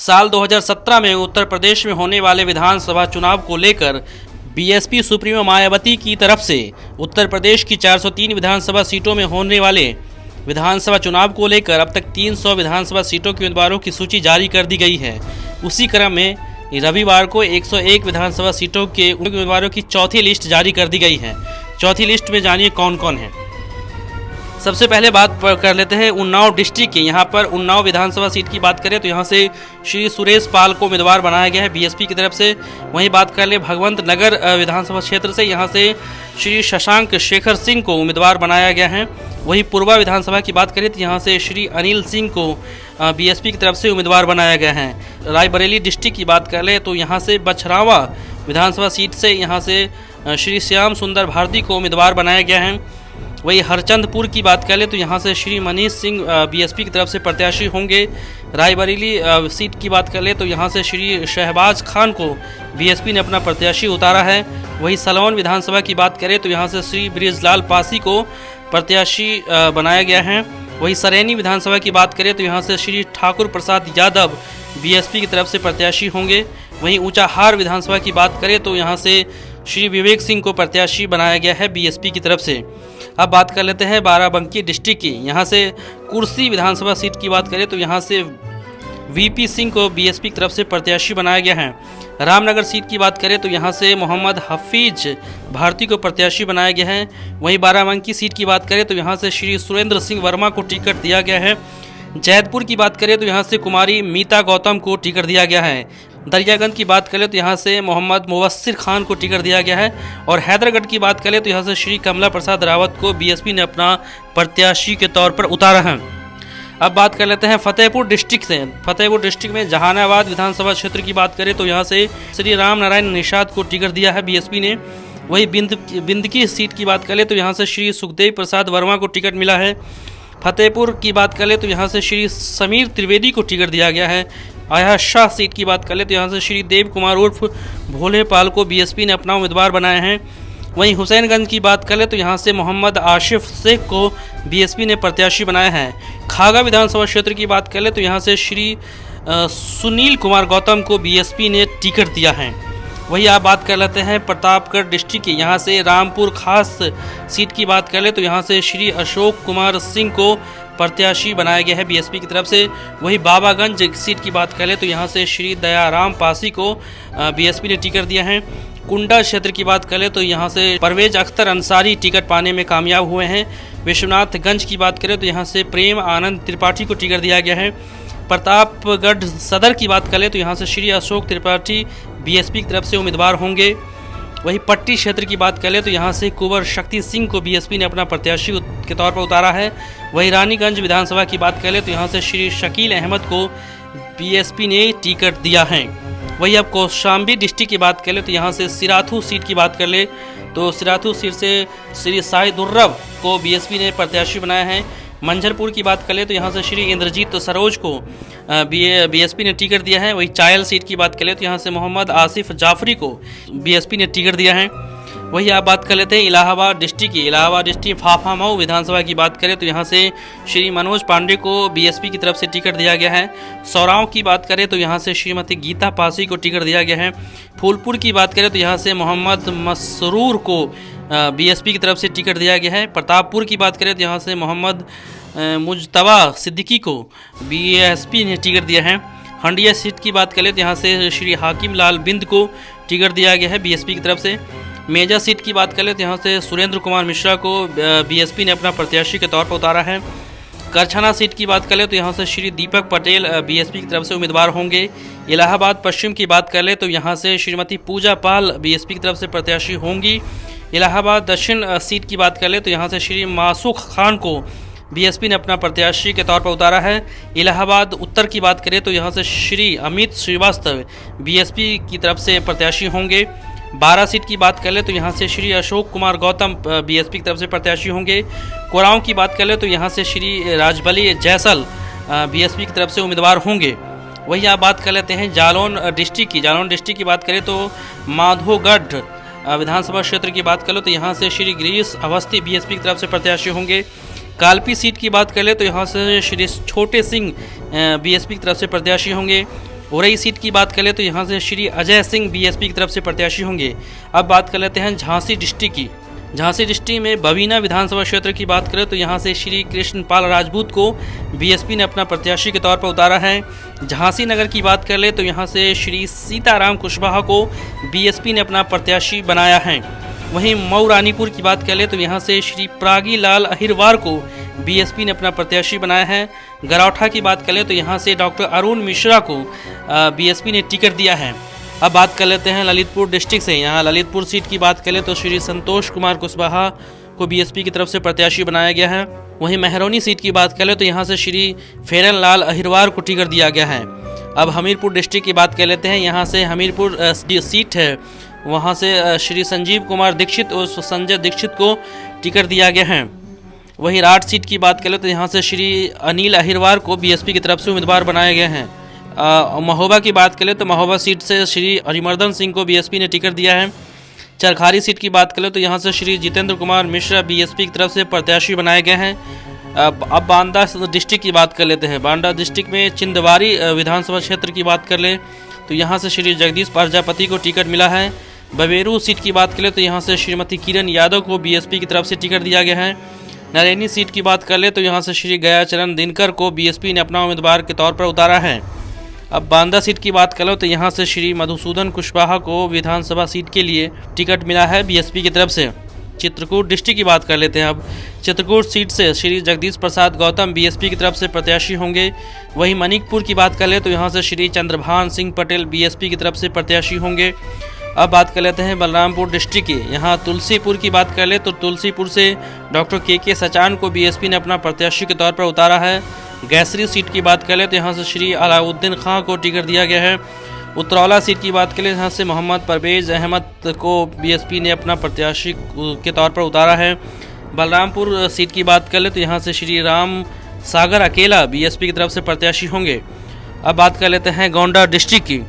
साल 2017 में उत्तर प्रदेश में होने वाले विधानसभा चुनाव को लेकर बीएसपी सुप्रीमो मायावती की तरफ से उत्तर प्रदेश की 403 विधानसभा सीटों में होने वाले विधानसभा चुनाव को लेकर अब तक 300 विधानसभा सीटों के उम्मीदवारों की सूची जारी कर दी गई है। उसी क्रम में रविवार को 101 विधानसभा सीटों के उम्मीदवारों की चौथी लिस्ट जारी कर दी गई है। चौथी लिस्ट में जानिए कौन कौन है। सबसे पहले बात कर लेते हैं उन्नाव डिस्ट्रिक्ट की। यहाँ पर उन्नाव विधानसभा सीट की बात करें तो यहाँ से श्री सुरेश पाल को उम्मीदवार बनाया गया है बीएसपी की तरफ से। वहीं बात कर ले भगवंत नगर विधानसभा क्षेत्र से, यहाँ से श्री शशांक शेखर सिंह को उम्मीदवार बनाया गया है। वहीं पूर्वा विधानसभा की बात करें तो यहाँ से श्री अनिल सिंह को बीएसपी की तरफ से उम्मीदवार बनाया गया है। रायबरेली डिस्ट्रिक्ट की बात कर ले तो यहाँ से बछरावा विधानसभा सीट से यहाँ से श्री श्याम सुंदर भारती को उम्मीदवार बनाया गया है। वही हरचंदपुर की बात कर ले तो यहाँ से श्री मनीष सिंह बीएसपी की तरफ से प्रत्याशी होंगे। रायबरेली सीट की बात कर ले तो यहाँ से श्री शहबाज खान को बीएसपी ने अपना प्रत्याशी उतारा है। वही सलवन विधानसभा की बात करें तो यहाँ से श्री ब्रिजलाल पासी को प्रत्याशी बनाया गया है। वही सरेनी विधानसभा की बात करें तो यहाँ से श्री ठाकुर प्रसाद यादव बीएसपी की तरफ से प्रत्याशी होंगे। वहीं ऊंचाहार विधानसभा की बात करें तो यहाँ से श्री विवेक सिंह को प्रत्याशी बनाया गया है बीएसपी की तरफ से। अब बात कर लेते हैं बाराबंकी डिस्ट्रिक्ट की। यहाँ से कुर्सी विधानसभा सीट की बात करें तो यहाँ से वीपी सिंह को बीएसपी की तरफ से प्रत्याशी बनाया गया है। रामनगर सीट की बात करें तो यहाँ से मोहम्मद हफीज भारती को प्रत्याशी बनाया गया है। वहीं बाराबंकी सीट की बात करें तो यहाँ से श्री सुरेंद्र सिंह वर्मा को टिकट दिया गया है। जैदपुर की बात करें तो यहाँ से कुमारी मीता गौतम को टिकट दिया गया है। दरियागंज की बात करें तो यहाँ से मोहम्मद मुवस्सिर खान को टिकट दिया गया है। और हैदरगढ़ की बात करें तो यहाँ से श्री कमला प्रसाद रावत को बीएसपी ने अपना प्रत्याशी के तौर पर उतारा है। अब बात कर लेते हैं फतेहपुर डिस्ट्रिक्ट से। फतेहपुर डिस्ट्रिक्ट में जहानाबाद विधानसभा क्षेत्र की बात करें तो यहाँ से श्री राम नारायण निषाद को टिकट दिया है बीएसपी ने। वही बिंदकी सीट की बात करें तो यहाँ से श्री सुखदेव प्रसाद वर्मा को टिकट मिला है। फतेहपुर की बात करें तो यहाँ से श्री समीर त्रिवेदी को टिकट दिया गया है। आया शाह सीट की बात कर ले तो यहाँ से श्री देव कुमार उर्फ भोलेपाल को बीएसपी ने अपना उम्मीदवार बनाया है। वहीं हुसैनगंज की बात कर ले तो यहाँ से मोहम्मद आशिफ शेख को बीएसपी ने प्रत्याशी बनाया है। खागा विधानसभा क्षेत्र की बात कर ले तो यहाँ से श्री सुनील कुमार गौतम को बीएसपी ने टिकट दिया है। वही आप बात कर लेते हैं प्रतापगढ़ डिस्ट्रिक्ट की। यहाँ से रामपुर खास सीट की बात कर ले तो यहाँ से श्री अशोक कुमार सिंह को प्रत्याशी बनाया गया है बीएसपी की तरफ से। वही बाबागंज सीट की बात कर ले तो यहाँ से श्री दयाराम पासी को बीएसपी ने टिकट दिया है। कुंडा क्षेत्र की बात कर ले तो यहाँ से परवेज अख्तर अंसारी टिकट पाने में कामयाब हुए हैं। विश्वनाथगंज की बात करें तो यहाँ से प्रेम आनंद त्रिपाठी को टिकट दिया गया है। प्रतापगढ़ सदर की बात करें तो यहाँ से श्री अशोक त्रिपाठी बीएसपी की तरफ से उम्मीदवार होंगे। वही पट्टी क्षेत्र की बात करें तो यहाँ से कुंवर शक्ति सिंह को बीएसपी ने अपना प्रत्याशी के तौर पर उतारा है। वही रानीगंज विधानसभा की बात करें तो यहाँ से श्री शकील अहमद को बीएसपी ने टिकट दिया है। वही अब कौशाम्बी डिस्ट्रिक्ट की बात करें तो यहाँ से सिराथू सीट की बात कर ले तो सिराथू सीट से श्री साई दुर्रव को बीएसपी ने प्रत्याशी बनाया है। मंझरपुर की बात कर ले तो यहाँ से श्री इंद्रजीत सरोज को बीएसपी ने टिकट दिया है। वही चायल सीट की बात कर ले तो यहाँ से मोहम्मद आसिफ जाफरी को बीएसपी ने टिकट दिया है। वही आप बात कर लेते हैं इलाहाबाद डिस्ट्रिक्ट की। इलाहाबाद डिस्ट्रिक्ट फाफामऊ विधानसभा की बात करें तो यहाँ से श्री मनोज पांडे को बीएसपी की तरफ से टिकट दिया गया है। सौराव की बात करें तो यहाँ से श्रीमती गीता पासी को टिकट दिया गया है। फूलपुर की बात करें तो यहाँ से मोहम्मद मसरूर को बीएसपी की तरफ से टिकट दिया गया है। प्रतापपुर की बात करें तो यहाँ से मोहम्मद मुजतबा सिद्दीकी को बीएसपी ने टिकट दिया है। हंडिया सीट की बात करें तो यहाँ से श्री हाकिम लाल बिंद को टिकट दिया गया है बीएसपी की तरफ से। मेजा सीट की बात करें तो यहाँ से सुरेंद्र कुमार मिश्रा को बीएसपी ने अपना प्रत्याशी के तौर पर उतारा है। करछना सीट की बात करें तो यहाँ से श्री दीपक पटेल बीएसपी की तरफ से उम्मीदवार होंगे। इलाहाबाद पश्चिम की बात कर ले तो यहाँ से श्रीमती पूजा पाल बीएसपी की तरफ से प्रत्याशी होंगी। इलाहाबाद दक्षिण सीट की बात कर ले तो यहाँ से श्री मासूख खान को बीएसपी ने अपना प्रत्याशी के तौर पर उतारा है। इलाहाबाद उत्तर की बात करें तो यहाँ से श्री अमित श्रीवास्तव बीएसपी की तरफ से प्रत्याशी होंगे। 12 सीट की बात कर ले तो यहाँ से श्री अशोक कुमार गौतम बीएसपी की तरफ से प्रत्याशी होंगे। कोरांव की बात कर ले तो यहाँ से श्री राजबली जैसल बीएसपी की तरफ से उम्मीदवार होंगे। वही आप बात कर लेते हैं जालौन डिस्ट्रिक्ट की। जालौन डिस्ट्रिक्ट की बात करें तो माधोगढ़ विधानसभा क्षेत्र की बात कर लो तो यहाँ से श्री गिरीश अवस्थी बीएसपी की तरफ से प्रत्याशी होंगे। कालपी सीट की बात कर ले तो यहाँ से श्री छोटे सिंह बीएसपी की तरफ से प्रत्याशी होंगे। औरई सीट की बात करें तो यहाँ से श्री अजय सिंह बीएसपी की तरफ से प्रत्याशी होंगे। अब बात कर लेते हैं झांसी डिस्ट्रिक्ट की। झांसी डिस्ट्रिक्ट में बवीना विधानसभा क्षेत्र की बात करें तो यहाँ से श्री कृष्णपाल राजपूत को बीएसपी ने अपना प्रत्याशी के तौर पर उतारा है। झांसी नगर की बात कर ले तो यहाँ से श्री सीताराम कुशवाहा को बीएसपी ने अपना प्रत्याशी बनाया है। वहीं मऊ रानीपुर की बात कर ले तो यहाँ से श्री प्रागी लाल अहिरवार को बीएसपी ने अपना प्रत्याशी बनाया है। गरौठा की बात करें तो यहाँ से डॉक्टर अरुण मिश्रा को बीएसपी ने टिकट दिया है। अब बात कर लेते हैं ललितपुर डिस्ट्रिक्ट से। यहाँ ललितपुर सीट की बात करें तो श्री संतोष कुमार कुशवाहा को बीएसपी की तरफ से प्रत्याशी बनाया गया है। वहीं महरौनी सीट की बात करें तो यहाँ से श्री फेरन लाल अहिरवार को टिकट दिया गया है। अब हमीरपुर डिस्ट्रिक्ट की बात कर लेते हैं। यहाँ से हमीरपुर सीट है, वहाँ से श्री संजीव कुमार दीक्षित और संजय दीक्षित को टिकट दिया गया है। वहीं राठ सीट की बात करें तो यहाँ से श्री अनिल अहिरवार को बीएसपी की तरफ से उम्मीदवार बनाए गए हैं। महोबा की बात करें तो महोबा सीट से श्री हरिमर्दन सिंह को बीएसपी ने टिकट दिया है। चरखारी सीट की बात करें तो यहाँ से श्री जितेंद्र कुमार मिश्रा बीएसपी की तरफ से प्रत्याशी बनाए गए हैं। अब बांदा डिस्ट्रिक्ट की बात कर लेते हैं। बांदा डिस्ट्रिक्ट में चिंदवारी विधानसभा क्षेत्र की बात कर ले तो यहाँ से श्री जगदीश प्रजापति को टिकट मिला है। बवेरू सीट की बात करें तो यहाँ से श्रीमती किरण यादव को बीएसपी की तरफ से टिकट दिया गया है। नरैनी सीट की बात कर ले तो यहाँ से श्री गयाचरण दिनकर को बीएसपी ने अपना उम्मीदवार के तौर पर उतारा है। अब बांदा सीट की बात करें तो यहाँ से श्री मधुसूदन कुशवाहा को विधानसभा सीट के लिए टिकट मिला है बीएसपी की तरफ से। चित्रकूट डिस्ट्रिक्ट की बात कर लेते हैं। अब चित्रकूट सीट से श्री जगदीश प्रसाद गौतम बीएसपी की तरफ से प्रत्याशी होंगे। वहीं मणिकपुर की बात कर ले तो यहाँ से श्री चंद्रभान सिंह पटेल बीएसपी की तरफ से प्रत्याशी होंगे। अब बात कर लेते हैं बलरामपुर डिस्ट्रिक्ट की। यहाँ तुलसीपुर की बात कर ले तो तुलसीपुर से डॉक्टर के सचान को बीएसपी ने अपना प्रत्याशी के तौर पर उतारा है। गैसरी सीट की बात कर ले तो यहाँ से श्री अलाउद्दीन खां को टिकट दिया गया है। उतरौला सीट की बात करें यहाँ से मोहम्मद परवेज अहमद को बीएसपी ने अपना प्रत्याशी के तौर पर उतारा है। बलरामपुर सीट की बात कर ले तो यहाँ से श्री राम सागर अकेला बीएसपी की तरफ से प्रत्याशी होंगे। अब बात कर लेते हैं गोंडा डिस्ट्रिक्ट की।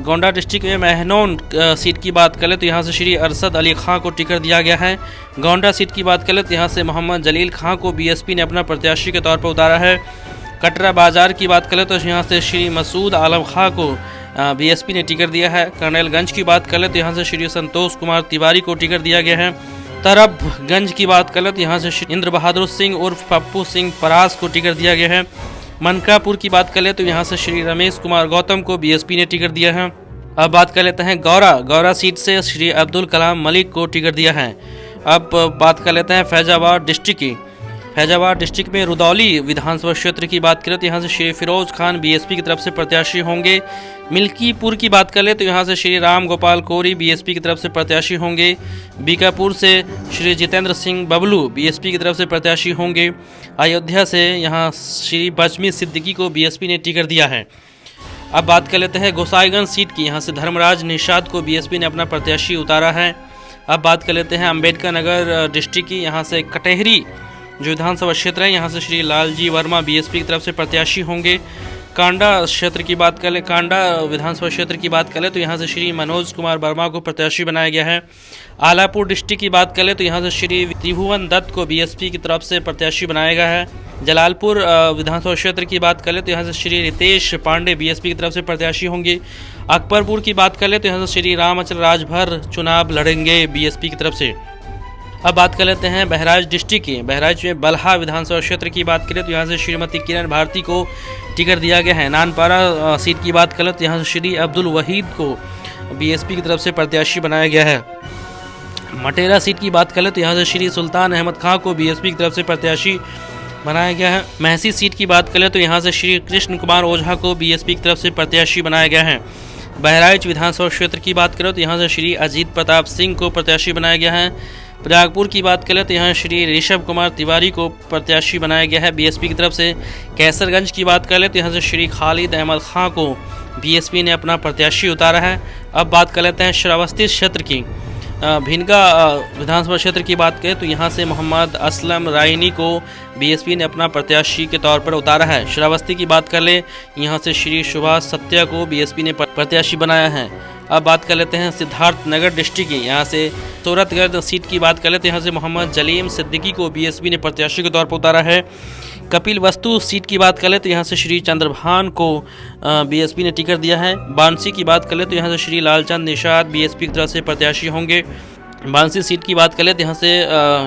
गोंडा डिस्ट्रिक्ट में महनौन सीट की बात करें तो यहाँ से श्री अरशद अली खां को टिकट दिया गया है। गोंडा सीट की बात करें तो यहाँ से मोहम्मद जलील खां को बीएसपी ने अपना प्रत्याशी के तौर पर उतारा है। कटरा बाजार की बात करें तो यहाँ से श्री मसूद आलम खां को बीएसपी ने टिकट दिया है। कर्नलगंज की बात करें तो यहाँ से श्री संतोष कुमार तिवारी को टिकट दिया गया है। तरबगंज की बात करें तो यहाँ से श्री इंद्र बहादुर सिंह उर्फ पप्पू सिंह परास को टिकट दिया गया है। मनकापुर की बात करें तो यहाँ से श्री रमेश कुमार गौतम को बीएसपी ने टिकट दिया है। अब बात कर लेते हैं गौरा सीट से श्री अब्दुल कलाम मलिक को टिकट दिया है। अब बात कर लेते हैं फैजाबाद डिस्ट्रिक्ट की। फैजाबाद डिस्ट्रिक्ट में रुदौली विधानसभा क्षेत्र की बात करें तो यहाँ से श्री फिरोज खान बीएसपी की तरफ से प्रत्याशी होंगे। मिल्कीपुर की बात कर ले तो यहाँ से श्री राम गोपाल कोरी बीएसपी की तरफ से प्रत्याशी होंगे। बीकापुर से श्री जितेंद्र सिंह बबलू बीएसपी की तरफ से प्रत्याशी होंगे। अयोध्या से यहाँ श्री बचमी सिद्दीकी को बीएसपी ने टिकट दिया है। अब बात कर लेते हैं गोसाईगंज सीट की। यहाँ से धर्मराज निषाद को बीएसपी ने अपना प्रत्याशी उतारा है। अब बात कर लेते हैं अम्बेडकर नगर डिस्ट्रिक्ट की। यहाँ से कटेहरी जो विधानसभा क्षेत्र है, यहाँ से श्री लालजी वर्मा बीएसपी की तरफ से प्रत्याशी होंगे। कांडा क्षेत्र की बात करें, कांडा विधानसभा क्षेत्र की बात करें तो यहाँ से श्री मनोज कुमार वर्मा को प्रत्याशी बनाया गया है। आलापुर डिस्ट्रिक्ट की बात करें तो यहाँ से श्री त्रिभुवन दत्त को बीएसपी की तरफ से प्रत्याशी बनाया गया है। जलालपुर विधानसभा क्षेत्र की बात करें तो यहाँ से श्री रितेश पांडे बीएसपी की तरफ से प्रत्याशी होंगे। अकबरपुर की बात करें तो यहाँ से श्री रामचल राजभर चुनाव लड़ेंगे बीएसपी की तरफ से। अब बात कर लेते हैं बहराइच डिस्ट्रिक्ट की। बहराइच में बल्हा विधानसभा क्षेत्र की बात करें तो यहाँ से श्रीमती किरण भारती को टिकट दिया गया है। नानपारा सीट की बात करें तो यहाँ से श्री अब्दुल वहीद को बीएसपी की तरफ से प्रत्याशी बनाया गया है। मटेरा सीट की बात करें तो यहाँ से श्री सुल्तान अहमद खां को बीएसपी की तरफ से प्रत्याशी बनाया गया है। महसी सीट की बात करें तो यहाँ से श्री कृष्ण कुमार ओझा को बीएसपी की तरफ से प्रत्याशी बनाया गया है। बहराइच विधानसभा क्षेत्र की बात करें तो यहाँ से श्री अजीत प्रताप सिंह को प्रत्याशी बनाया गया है। प्रयागपुर की बात करें तो यहाँ श्री ऋषभ कुमार तिवारी को प्रत्याशी बनाया गया है बीएसपी की तरफ से। कैसरगंज की बात करें तो यहाँ से श्री खालिद अहमद खां को बीएसपी ने अपना प्रत्याशी उतारा है। अब बात कर लेते हैं श्रावस्ती क्षेत्र की। भिनगा विधानसभा क्षेत्र की बात करें तो यहाँ से मोहम्मद असलम रायनी को बीएसपी ने अपना प्रत्याशी के तौर पर उतारा है। श्रावस्ती की बात कर ले, यहाँ से श्री सुभाष सत्या को बीएसपी ने प्रत्याशी बनाया है। अब बात कर लेते हैं सिद्धार्थ नगर डिस्ट्रिक्ट की। यहाँ से सूरतगढ़ सीट की बात कर लेते हैं, यहाँ से मोहम्मद जलीम सिद्दीकी को बीएसपी ने प्रत्याशी के तौर पर उतारा है। कपिल वस्तु सीट की बात करें तो यहाँ से श्री चंद्रभान को बीएसपी ने टिकट दिया है। बांसी की बात करें तो यहाँ से श्री लालचंद निषाद बीएसपी की तरफ से प्रत्याशी होंगे। बांसी सीट की बात करें तो यहाँ से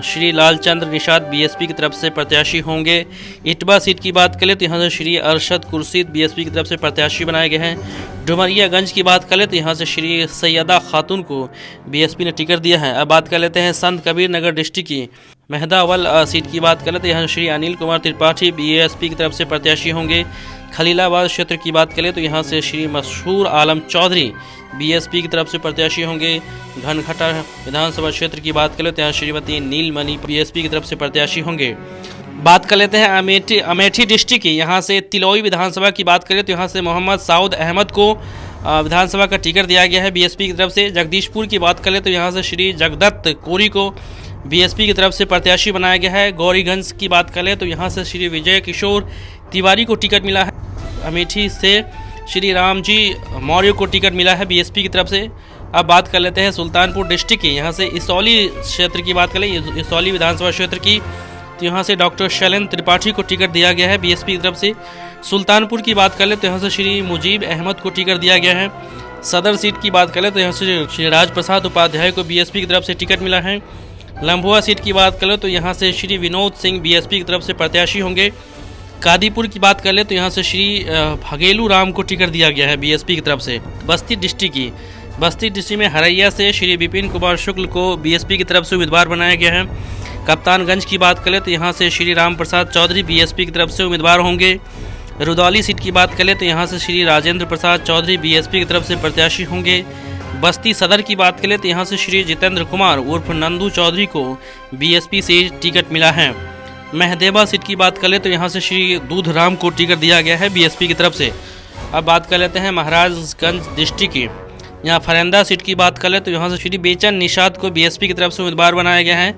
श्री लालचंद्र निषाद बीएसपी की तरफ से प्रत्याशी होंगे। इटवा सीट की बात करें तो यहाँ से श्री अरशद कुर्शीद बीएसपी की तरफ से प्रत्याशी बनाए गए हैं। डुमरियागंज की बात करें तो यहाँ से श्री सैयदा खातून को बीएसपी ने टिकट दिया है। अब बात कर लेते हैं संत कबीर नगर डिस्ट्रिक्ट की मेहदावल सीट की बात करें तो यहाँ श्री अनिल कुमार त्रिपाठी बीएसपी की तरफ से प्रत्याशी होंगे। खलीलाबाद क्षेत्र की बात करें तो यहाँ से श्री मशहूर आलम चौधरी बीएसपी की तरफ से प्रत्याशी होंगे। घनघटा विधानसभा क्षेत्र की बात करें तो यहाँ श्रीमती नीलमणि बीएसपी की तरफ से प्रत्याशी होंगे। बात कर लेते हैं अमेठी डिस्ट्रिक्ट की, यहाँ से तिलौई विधानसभा की बात करें तो यहाँ से मोहम्मद साउद अहमद को विधानसभा का टिकट दिया गया है बीएसपी की तरफ से। जगदीशपुर की बात करें तो यहाँ से श्री जगदत्त कोरी को बीएसपी की तरफ से प्रत्याशी बनाया गया है। गौरीगंज की बात करें तो यहाँ से श्री विजय किशोर तिवारी को टिकट मिला है। अमेठी से श्री रामजी मौर्य को टिकट मिला है बीएसपी की तरफ से। अब बात कर लेते हैं सुल्तानपुर डिस्ट्रिक्ट की, यहाँ से इसौली क्षेत्र की बात करें, इसौली विधानसभा क्षेत्र की, तो यहाँ से डॉक्टर शैलेंद्र त्रिपाठी को टिकट दिया गया है बीएसपी की तरफ से। सुल्तानपुर की बात करें तो यहाँ से श्री मुजीब अहमद को टिकट दिया गया है। सदर सीट की बात करें तो यहाँ से श्री राजप्रसाद उपाध्याय को बीएसपी की तरफ से टिकट मिला है। लम्भुआ सीट की बात करें तो यहाँ से श्री विनोद सिंह बीएसपी की तरफ से प्रत्याशी होंगे। कादीपुर की बात कर ले तो यहाँ से श्री भगेलू राम को टिकट दिया गया है बीएसपी की तरफ से। बस्ती डिस्ट्रिक्ट में हरैया से श्री विपिन कुमार शुक्ल को बीएसपी की तरफ से उम्मीदवार बनाया गया है। कप्तानगंज की बात करें तो यहाँ से श्री राम प्रसाद चौधरी बीएसपी की तरफ से उम्मीदवार होंगे। रुदौली सीट की बात करें तो यहाँ से श्री राजेंद्र प्रसाद चौधरी बीएसपी की तरफ से प्रत्याशी होंगे। बस्ती सदर की बात करें तो यहाँ से श्री जितेंद्र कुमार उर्फ नंदू चौधरी को बीएसपी से टिकट मिला है। महदेवा सीट की बात करें तो यहाँ से श्री दूधराम को टिकट दिया गया है बीएसपी की तरफ से। अब बात कर लेते हैं महाराजगंज डिस्ट्रिक्ट की, यहाँ फरेंदा सीट की बात करें तो यहाँ से श्री बेचन निषाद को बीएसपी की तरफ से उम्मीदवार बनाया गया है।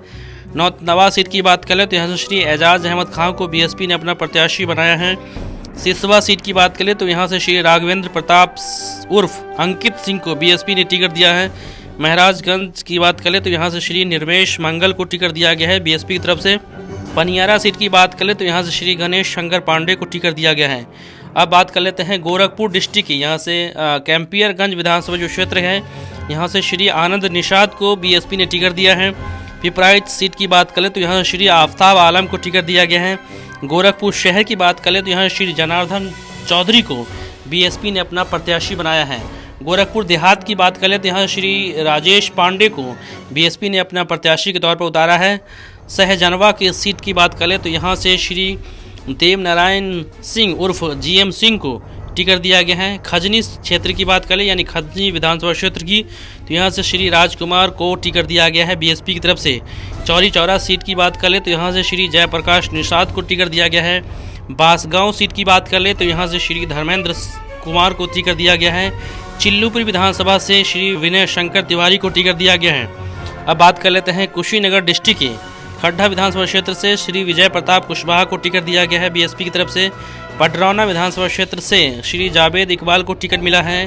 नवा सीट की बात करें तो यहाँ से श्री एजाज अहमद खान को बीएसपी ने अपना प्रत्याशी बनाया है। सिसवा सीट की बात करें तो यहाँ से श्री राघवेंद्र प्रताप उर्फ अंकित सिंह को बीएसपी ने टिकट दिया है। महाराजगंज की बात करें तो यहाँ से श्री निर्मेश मंगल को टिकट दिया गया है बीएसपी की तरफ से। पनियारा सीट की बात करें तो यहाँ से श्री गणेश शंकर पांडे को टिकट दिया गया है। अब बात कर लेते हैं गोरखपुर डिस्ट्रिक्ट की, यहाँ से कैंपियरगंज विधानसभा जो क्षेत्र है, यहाँ से श्री आनंद निषाद को बीएसपी ने टिकट दिया है। पिपराइच सीट की बात करें तो यहाँ श्री आफ्ताब आलम को टिकट दिया गया है। गोरखपुर शहर की बात करें तो यहाँ श्री जनार्दन चौधरी को बीएसपी ने अपना प्रत्याशी बनाया है। गोरखपुर देहात की बात करें तो यहाँ श्री राजेश पांडे को बीएसपी ने अपना प्रत्याशी के तौर पर उतारा है। सहजनवा की सीट की बात करें तो यहाँ से श्री देवनारायण सिंह उर्फ जीएम सिंह को टिकट दिया गया है। खजनी क्षेत्र की बात करें यानी खजनी विधानसभा क्षेत्र की, तो यहाँ से श्री राजकुमार को टिकट दिया गया है बीएसपी की तरफ से। चौरी चौरा सीट की बात कर ले तो यहाँ से श्री जयप्रकाश निषाद को टिकट दिया गया है। बांसगांव सीट की बात कर ले तो यहाँ से श्री धर्मेंद्र कुमार को टिकट दिया गया है। चिल्लूपुर विधानसभा से श्री विनय शंकर तिवारी को टिकट दिया गया है। अब बात कर लेते हैं कुशीनगर डिस्ट्रिक्ट के खड्डा विधानसभा क्षेत्र से श्री विजय प्रताप कुशवाहा को टिकट दिया गया है बीएसपी की तरफ से। पडरौना विधानसभा क्षेत्र से श्री जावेद इकबाल को टिकट मिला है।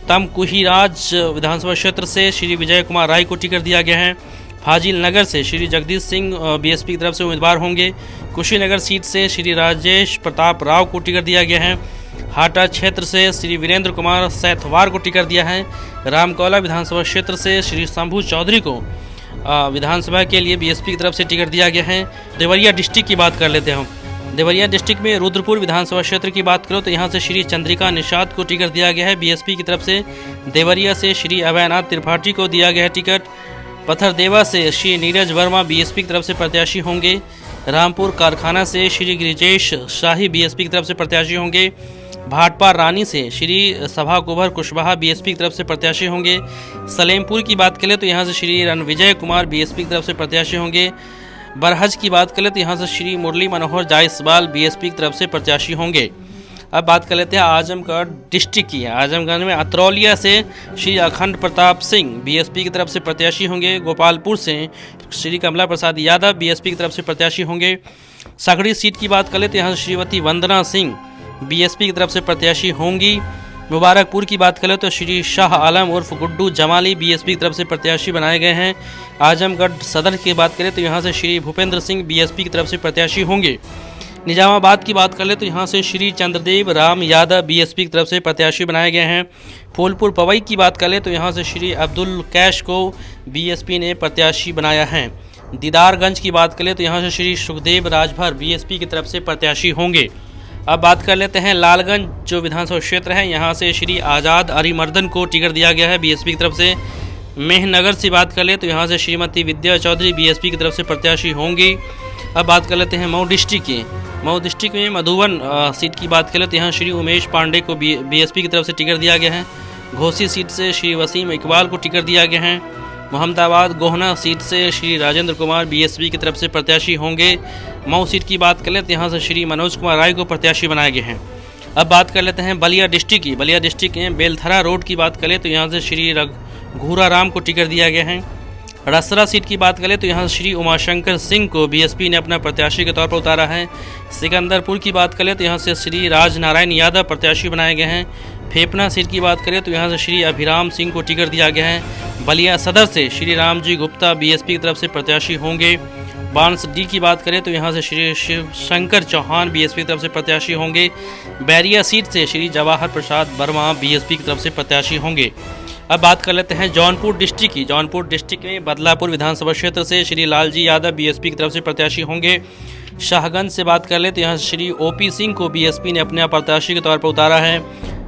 तमकुहीराज विधानसभा क्षेत्र से श्री विजय कुमार राय को टिकट दिया गया है। फाजिल नगर से श्री जगदीश सिंह बीएसपी की तरफ से उम्मीदवार होंगे। कुशीनगर सीट से श्री राजेश प्रताप राव को टिकट दिया गया है। हाटा क्षेत्र से श्री वीरेंद्र कुमार सैथवार को टिकट दिया है। रामकौला विधानसभा क्षेत्र से श्री शंभू चौधरी को विधानसभा के लिए बीएसपी की तरफ से टिकट दिया गया है। देवरिया डिस्ट्रिक्ट की बात कर लेते हैं हम। देवरिया डिस्ट्रिक्ट में रुद्रपुर विधानसभा क्षेत्र की बात करो तो यहाँ से श्री चंद्रिका निषाद को टिकट दिया गया है बीएसपी की तरफ से। देवरिया से श्री अभयनाथ त्रिपाठी को दिया गया है टिकट। पथरदेवा से श्री नीरज वर्मा बीएसपी की तरफ से प्रत्याशी होंगे। रामपुर कारखाना से श्री गिरिजेश शाही बीएसपी की तरफ से प्रत्याशी होंगे। भाटपा रानी से श्री सभा कुंवर कुशवाहा बीएसपी की तरफ से प्रत्याशी होंगे। सलेमपुर की बात करें तो यहाँ से श्री रणविजय कुमार बीएसपी की तरफ से प्रत्याशी होंगे। बरहज की बात करें तो यहाँ से श्री मुरली मनोहर जायसवाल बीएसपी की तरफ से प्रत्याशी होंगे। अब बात कर लेते हैं आजमगढ़ डिस्ट्रिक्ट की। आजमगढ़ में अतरौलिया से श्री अखंड प्रताप सिंह बीएसपी की तरफ से प्रत्याशी होंगे। गोपालपुर से श्री कमला प्रसाद यादव बीएसपी की तरफ से प्रत्याशी होंगे। सगड़ी सीट की बात कर लेते हैं यहाँ से श्रीमती वंदना सिंह बीएसपी की तरफ से प्रत्याशी होंगी। मुबारकपुर की बात करें तो श्री शाह आलम उर्फ गुड्डू जमाली बीएसपी की तरफ से प्रत्याशी बनाए गए हैं। आजमगढ़ सदर की बात करें तो यहाँ से श्री भूपेंद्र सिंह बीएसपी की तरफ से प्रत्याशी होंगे। निजामाबाद की बात कर ले तो यहाँ से श्री चंद्रदेव राम यादव बीएसपी की तरफ से प्रत्याशी बनाए गए हैं। फूलपुर पवई की बात कर ले तो यहाँ से श्री अब्दुल कैश को बीएसपी ने प्रत्याशी बनाया है। दीदारगंज की बात कर ले तो यहाँ से श्री सुखदेव राजभर बीएसपी की तरफ से प्रत्याशी होंगे। अब बात कर लेते हैं लालगंज जो विधानसभा क्षेत्र है, यहाँ से श्री आज़ाद अरिमर्दन को टिकट दिया गया है बीएसपी की तरफ से। मेहनगर से बात कर ले तो यहाँ से श्रीमती विद्या चौधरी बीएसपी की तरफ से प्रत्याशी होंगी। अब बात कर लेते हैं मऊ डिस्ट्रिक्ट की। मऊ डिस्ट्रिक्ट में मधुबन सीट की बात करें तो यहाँ श्री उमेश पांडे को बीएसपी की तरफ से टिकट दिया गया है। घोसी सीट से श्री वसीम इकबाल को टिकट दिया गया है। मोहम्मदाबाद गोहना सीट से श्री राजेंद्र कुमार बीएसपी की तरफ से प्रत्याशी होंगे। मऊ सीट की बात करें तो यहाँ से श्री मनोज कुमार राय को प्रत्याशी बनाए गए हैं। अब बात कर लेते हैं बलिया डिस्ट्रिक्ट की। बलिया डिस्ट्रिक्ट में बेलथरा रोड की बात करें तो यहाँ से श्री घूरा राम को टिकट दिया गया है। रसरा सीट की बात करें तो यहाँ श्री उमाशंकर सिंह को बीएसपी ने अपना प्रत्याशी के तौर पर उतारा है। सिकंदरपुर की बात करें तो यहाँ से श्री राजनारायण यादव प्रत्याशी बनाए गए हैं। फेफना सीट की बात करें तो यहाँ से श्री अभिराम सिंह को टिकट दिया गया है। बलिया सदर से श्री रामजी गुप्ता बीएसपी की तरफ से प्रत्याशी होंगे। बांस डी की बात करें तो यहाँ से श्री शिवशंकर चौहान बीएसपी की तरफ से प्रत्याशी होंगे। बैरिया सीट से श्री जवाहर प्रसाद वर्मा बीएसपी की तरफ से प्रत्याशी होंगे। अब बात कर लेते हैं जौनपुर डिस्ट्रिक्ट की। जौनपुर डिस्ट्रिक्ट में बदलापुर विधानसभा क्षेत्र से श्री लालजी यादव बीएसपी की तरफ से प्रत्याशी होंगे। शाहगंज से बात कर ले तो यहाँ श्री ओपी सिंह को बीएसपी ने अपने प्रत्याशी के तौर पर उतारा है।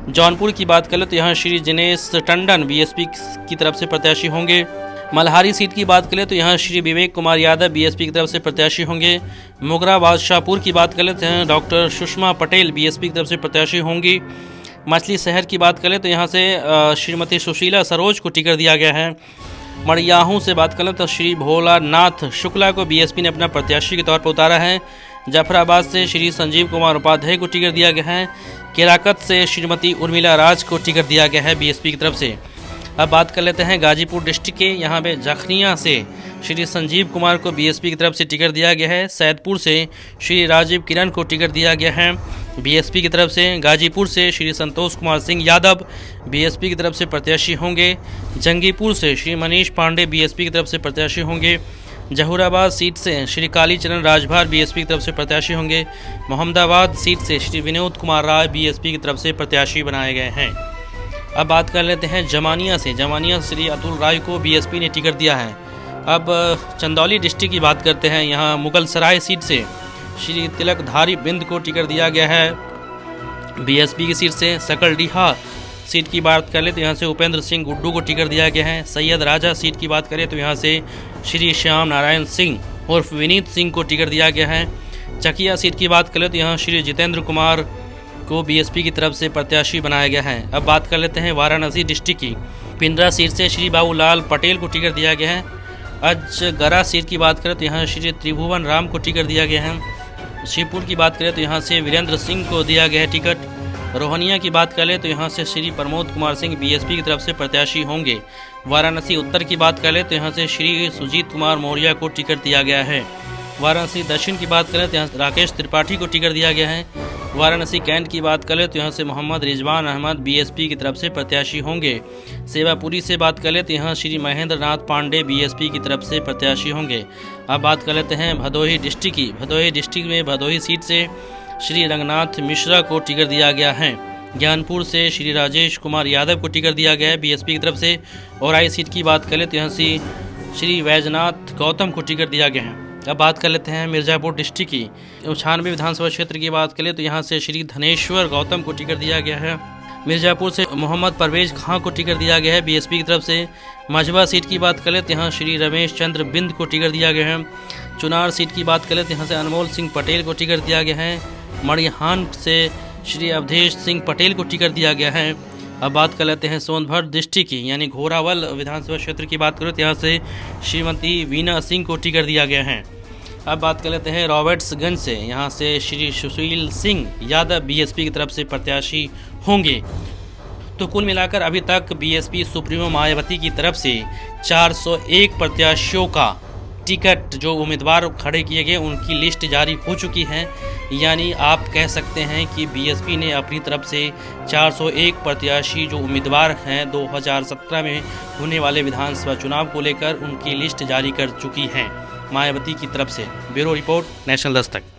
जौनपुर की बात कर ले तो यहाँ श्री दिनेश टंडन बीएसपी की तरफ से प्रत्याशी होंगे। मल्हारी सीट की बात करें तो यहाँ श्री विवेक कुमार यादव बीएसपी की तरफ से प्रत्याशी होंगे। मोगरा बादशाहपुर की बात कर लेते हैं डॉक्टर सुषमा पटेल बीएसपी की तरफ से प्रत्याशी होंगी। मछली शहर की बात करें तो यहाँ से श्रीमती सुशीला सरोज को टिकट दिया गया है। मड़ियाहू से बात करें तो श्री भोलानाथ शुक्ला को बीएसपी ने अपना प्रत्याशी के तौर पर उतारा है। जाफराबाद से श्री संजीव कुमार उपाध्याय को टिकट दिया गया है। केराकत से श्रीमती उर्मिला राज को टिकट दिया गया है बीएसपी की तरफ से। अब बात कर लेते हैं गाजीपुर डिस्ट्रिक्ट के। यहाँ पे जखनिया से श्री संजीव कुमार को बीएसपी की तरफ से टिकट दिया गया है। सैदपुर से श्री राजीव किरण को टिकट दिया गया है बीएसपी की तरफ से। गाजीपुर से श्री संतोष कुमार सिंह यादव बीएसपी की तरफ से प्रत्याशी होंगे। जंगीपुर से श्री मनीष पांडे बीएसपी की तरफ से प्रत्याशी होंगे। जहूराबाद सीट से श्री कालीचरण राजभर बीएसपी की तरफ से प्रत्याशी होंगे। मोहम्मदाबाद सीट से श्री विनोद कुमार राय बीएसपी की तरफ से प्रत्याशी बनाए गए हैं। अब बात कर लेते हैं जमानिया से। जमानिया श्री अतुल राय को बीएसपी ने टिकट दिया है। अब चंदौली डिस्ट्रिक्ट की बात करते हैं। यहाँ मुगल सराय सीट से श्री तिलकधारी बिंद को टिकट दिया गया है बीएसपी की सीट से। सकलडीहा सीट की बात कर ले तो यहाँ से उपेंद्र सिंह गुड्डू को टिकट दिया गया है। सैयद राजा सीट की बात करें तो यहाँ से श्री श्याम नारायण सिंह उर्फ विनीत सिंह को टिकट दिया गया है। चकिया सीट की बात करें तो यहाँ श्री जितेंद्र कुमार को बीएसपी की तरफ से प्रत्याशी बनाया गया है। अब बात कर लेते हैं वाराणसी डिस्ट्रिक्ट की। पिंडरा सीट से श्री बाबूलाल पटेल को टिकट दिया गया है। अजगरा सीट की बात करें तो यहाँ श्री त्रिभुवन राम को टिकट दिया गया है। शिवपुर की बात करें तो यहाँ से वीरेंद्र सिंह को दिया गया है टिकट। रोहनिया की बात करें तो यहाँ से श्री प्रमोद कुमार सिंह बीएसपी की तरफ से प्रत्याशी होंगे। वाराणसी उत्तर की बात करें तो यहाँ से श्री सुजीत कुमार मौर्य को टिकट दिया गया है। वाराणसी दक्षिण की बात करें तो यहाँ राकेश त्रिपाठी को टिकट दिया गया है। वाराणसी कैंट की बात करें तो यहाँ से मोहम्मद रिजवान अहमद बीएसपी की तरफ से प्रत्याशी होंगे। सेवापुरी से बात करें तो यहाँ श्री महेंद्र नाथ पांडे बीएसपी की तरफ से प्रत्याशी होंगे। अब बात कर लेते हैं भदोही डिस्ट्रिक्ट की। भदोही डिस्ट्रिक्ट में भदोही सीट से श्री रंगनाथ मिश्रा को टिकट दिया गया है। ज्ञानपुर से श्री राजेश कुमार यादव को टिकट दिया गया है बीएसपी की तरफ से। औराई सीट की बात करें तो यहाँ से श्री वैजनाथ गौतम को टिकट दिया गया है। अब बात कर लेते हैं मिर्ज़ापुर डिस्ट्रिक्ट की। 96 विधानसभा क्षेत्र की बात करें तो यहाँ से श्री धनेश्वर गौतम को टिकट दिया गया है। मिर्ज़ापुर से मोहम्मद परवेज खां को टिकट दिया गया है बीएसपी की तरफ से। मझवा सीट की बात करें तो यहाँ श्री रमेश चंद्र बिंद को टिकट दिया गया है। चुनार सीट की बात करें तो यहाँ से अनमोल सिंह पटेल को टिकट दिया गया है। मड़िहान से श्री अवधेश सिंह पटेल को टिकट दिया गया है। अब बात कर लेते हैं सोनभद्र डिस्ट्रिक्ट की, यानी घोरावल विधानसभा क्षेत्र की बात करें तो यहाँ से श्रीमती वीना सिंह को टिकट दिया गया है। अब बात कर लेते हैं रॉबर्ट्सगंज से। यहाँ से श्री सुशील सिंह यादव बीएसपी की तरफ से प्रत्याशी होंगे। तो कुल मिलाकर अभी तक बीएसपी सुप्रीमो मायावती की तरफ से 401 प्रत्याशियों का टिकट जो उम्मीदवार खड़े किए गए उनकी लिस्ट जारी हो चुकी है। यानी आप कह सकते हैं कि बीएसपी ने अपनी तरफ से 401 प्रत्याशी जो उम्मीदवार हैं 2017 में होने वाले विधानसभा चुनाव को लेकर उनकी लिस्ट जारी कर चुकी है मायावती की तरफ से। Bureau report, national Dastak.